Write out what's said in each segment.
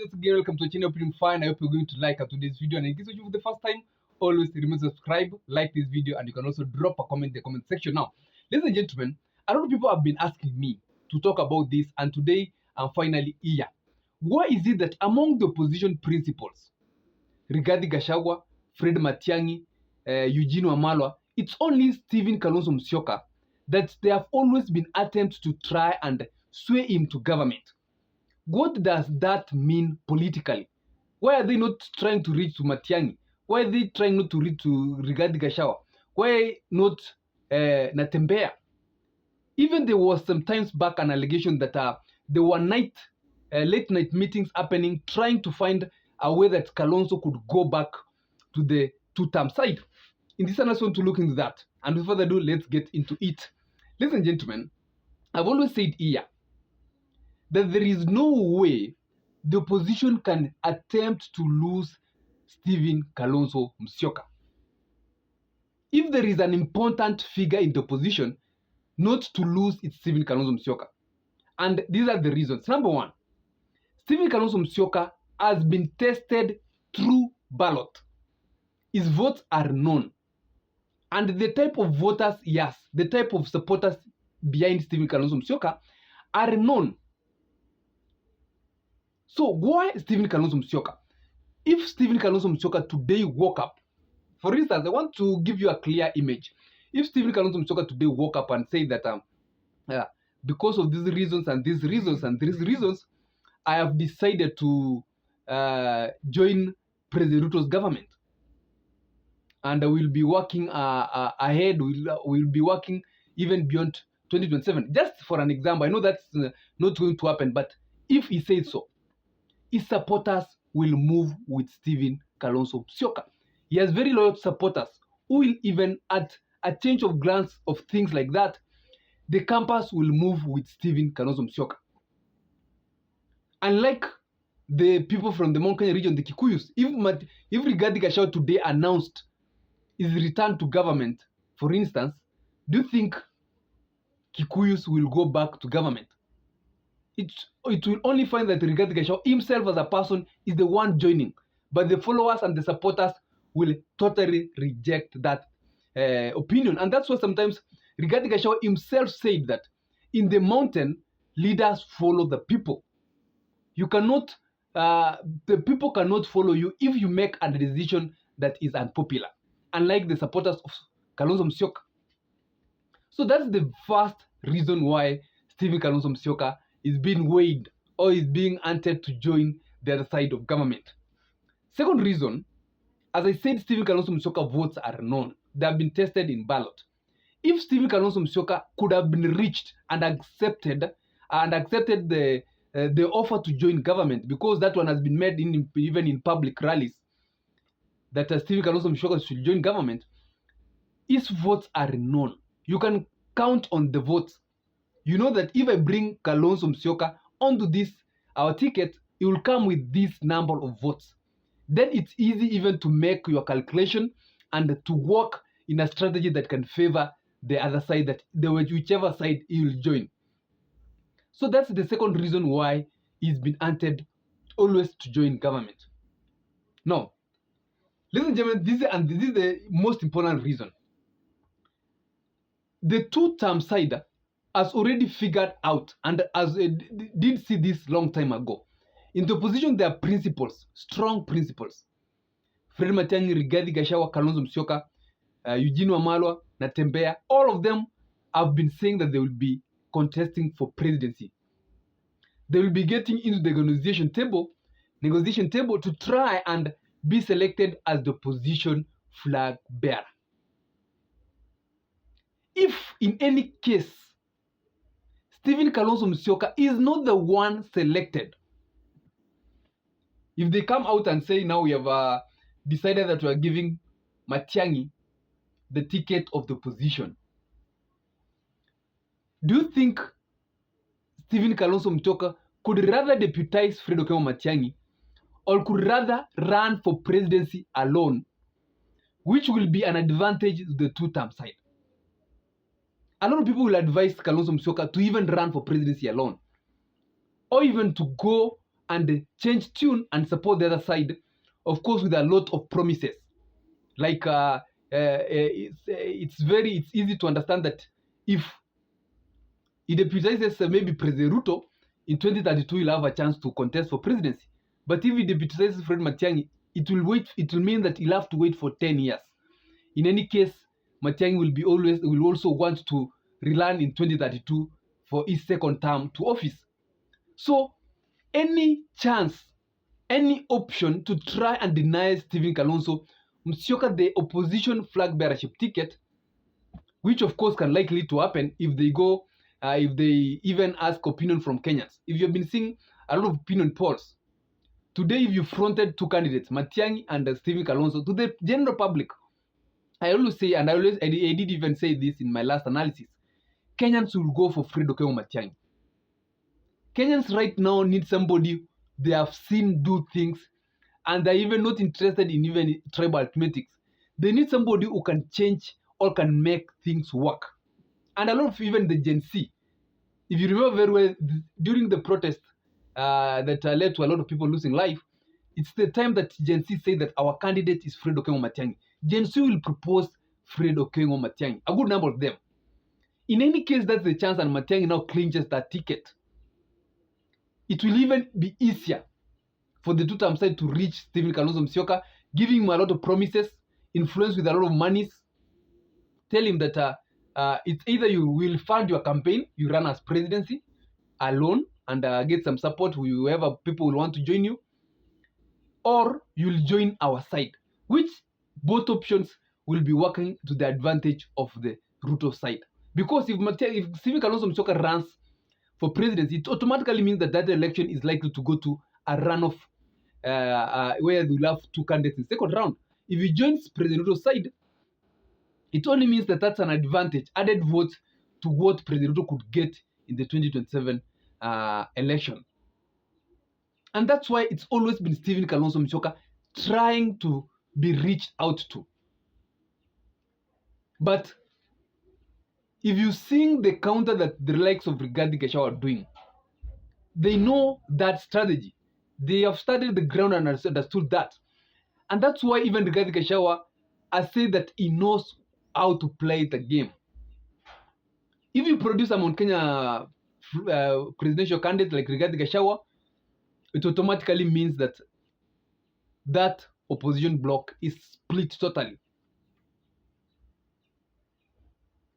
Once again, welcome to the channel. Pretty fine. I hope you're going to like today's video. And in case you're for the first time, always remember to subscribe, like this video, and you can also drop a comment in the comment section. Now, ladies and gentlemen, a lot of people have been asking me to talk about this, and today I'm finally here. Why is it that among the opposition principals, Rigathi Gachagua, Fred Matiang'i, Eugene Wamalwa, it's only Stephen Kalonzo Musyoka that there have always been attempts to try and sway him to government? What does that mean politically? Why are they not trying to reach to Matiang'i? Why are they trying not to reach to Rigathi Gachagua? Why not Natembeya? Even there was some times back an allegation that there were late night meetings happening, trying to find a way that Kalonzo could go back to the two-term side. In this, I just want to look into that. And without further ado, let's get into it. Ladies and gentlemen, I've always said here that there is no way the opposition can attempt to lose Stephen Kalonzo Musyoka. If there is an important figure in the opposition, not to lose it's Stephen Kalonzo Musyoka. And these are the reasons. Number one, Stephen Kalonzo Musyoka has been tested through ballot. His votes are known. And the type of voters, yes, the type of supporters behind Stephen Kalonzo Musyoka are known. So why Stephen Kalonzo Musyoka? If Stephen Kalonzo Musyoka today woke up, for instance, I want to give you a clear image. If Stephen Kalonzo Musyoka today woke up and say that because of these reasons and these reasons and these reasons, I have decided to join President Ruto's government, and I will be working ahead. We'll be working even beyond 2027. Just for an example, I know that's not going to happen, but if he says so, his supporters will move with Stephen Kalonzo Musyoka. He has very loyal supporters who will, even at a change of glance of things like that, the campus will move with Stephen Kalonzo Musyoka. Unlike the people from the Mount Kenya region, the Kikuyus, if Rigathi Gachagua today announced his return to government, for instance, do you think Kikuyus will go back to government? It will only find that Rigathi Gachagua himself as a person is the one joining, but the followers and the supporters will totally reject that opinion. And that's why sometimes Rigathi Gachagua himself said that in the mountain, leaders follow the people. You cannot, the people cannot follow you if you make a decision that is unpopular, unlike the supporters of Kalonzo Musyoka. So that's the first reason why Stephen Kalonzo Musyoka is being weighed or is being hunted to join the other side of government. Second reason, as I said, Stephen Kalonzo Musyoka votes are known. They have been tested in ballot. If Stephen Kalonzo Musyoka could have been reached and accepted the offer to join government, because that one has been made even in public rallies, that Stephen Kalonzo Musyoka should join government, his votes are known. You can count on the votes. You know that if I bring Kalonzo Musyoka onto this, our ticket, it will come with this number of votes. Then it's easy even to make your calculation and to work in a strategy that can favor the other side, that whichever side he will join. So that's the second reason why he's been hunted always to join government. Now, ladies and gentlemen, this is the most important reason. The two-term side has already figured out, and as did see this long time ago. In the opposition, there are principles, strong principles. Fred Matiang'i, Rigathi Gachagua, Kalonzo Musyoka, Eugene Wamalwa, Natembeya, all of them have been saying that they will be contesting for presidency. They will be getting into the negotiation table to try and be selected as the opposition flag bearer. If in any case Stephen Kalonzo Musyoka is not the one selected, if they come out and say now we have decided that we are giving Matiang'i the ticket of the opposition, do you think Stephen Kalonzo Musyoka could rather deputize Fred Matiang'i, or could rather run for presidency alone, which will be an advantage to the two-term side? A lot of people will advise Kalonzo Musyoka to even run for presidency alone, or even to go and change tune and support the other side, of course, with a lot of promises. Like it's easy to understand that if he deputizes maybe President Ruto, in 2032 he'll have a chance to contest for presidency. But if he deputizes Fred Matiang'i, it will mean that he'll have to wait for 10 years. In any case, Matiang'i will also want to rerun in 2032 for his second term to office. So any chance, any option to try and deny Stephen Kalonzo Musyoka the opposition flag bearership ticket, which of course can likely to happen if they even ask opinion from Kenyans. If you've been seeing a lot of opinion polls, today if you fronted two candidates, Matiang'i and Stephen Kalonzo, to the general public, I always say, and I did even say this in my last analysis, Kenyans will go for Fred Okengo Matiang'i. Kenyans right now need somebody they have seen do things, and they're even not interested in even tribal arithmetics. They need somebody who can change or can make things work. And a lot of even the Gen Z, if you remember very well, during the protest that led to a lot of people losing life, it's the time that Gen Z say that our candidate is Fred Okengo Matiang'i. Gen Z will propose Fred Okengo Matiang'i, a good number of them. In any case, that's the chance, and Matiang'i now clinches that ticket. It will even be easier for the two-term side to reach Stephen Kalonzo Musyoka, giving him a lot of promises, influence with a lot of monies, tell him that it's either you will fund your campaign, you run as presidency alone and get some support, whoever people will want to join you, or you'll join our side, which both options will be working to the advantage of the Ruto side. Because if Stephen Kalonzo Musyoka runs for presidency, it automatically means that that election is likely to go to a runoff where we'll have two candidates in the second round. If he joins President Ruto's side, it only means that that's an advantage, added votes to what President Ruto could get in the 2027 election. And that's why it's always been Stephen Kalonzo Musyoka trying to be reached out to. But if you sing the counter that the likes of Rigathi Gachagua are doing, they know that strategy. They have studied the ground and understood that. And that's why even Rigathi Gachagua has said that he knows how to play the game. If you produce a Mount Kenya presidential candidate like Rigathi Gachagua, it automatically means that that opposition bloc is split totally.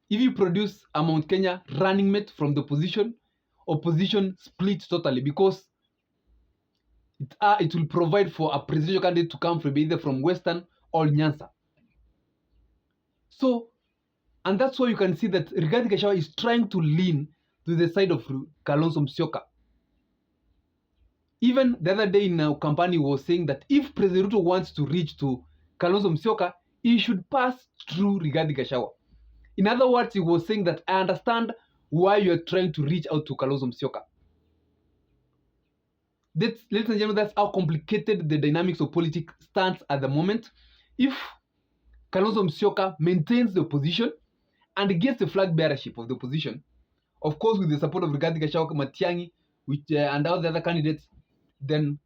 If you produce a Mount Kenya running mate from the opposition split totally, because it will provide for a presidential candidate to come from either from Western or Nyanza. So, and that's why you can see that Rigathi Gachagua is trying to lean to the side of Kalonzo Musyoka. Even the other day in our company was saying that if President Ruto wants to reach to Kalonzo Musyoka, he should pass through Rigathi Gachagua. In other words, he was saying that I understand why you are trying to reach out to Kalonzo Musyoka. Ladies and gentlemen, that's how complicated the dynamics of politics stands at the moment. If Kalonzo Musyoka maintains the opposition and gets the flag bearership of the opposition, of course with the support of Rigathi Gachagua, Matiang'i, and all the other candidates, then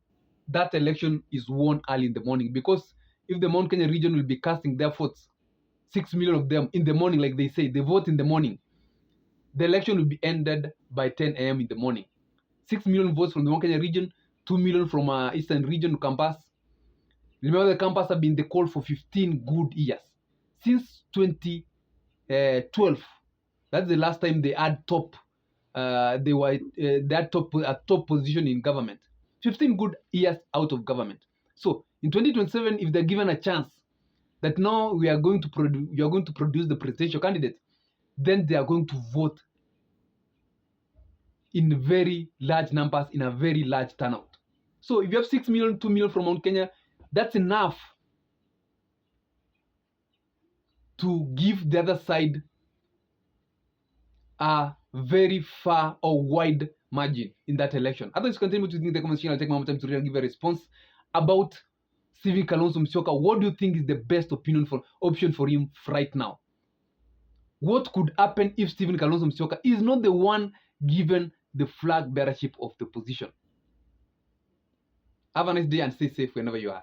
that election is won early in the morning. Because if the Mount Kenya region will be casting their votes, 6 million of them in the morning, like they say, they vote in the morning, the election will be ended by 10 a.m. in the morning. 6 million votes from the Mount Kenya region, 2 million from Eastern region campus. Remember, the campus have been the call for 15 good years. Since 2012, that's the last time they had top position in government. 15 good years out of government. So in 2027, if they're given a chance that now you are going to produce the presidential candidate, then they are going to vote in very large numbers, in a very large turnout. So if you have 6 million, 2 million from Mount Kenya, that's enough to give the other side a very far or wide margin in that election. Otherwise, continue to think in the comment section. I'll take my time to really give a response about Stephen Kalonzo Musyoka. What do you think is the best option for him right now? What could happen if Stephen Kalonzo Musyoka is not the one given the flag bearership of the position? Have a nice day and stay safe wherever you are.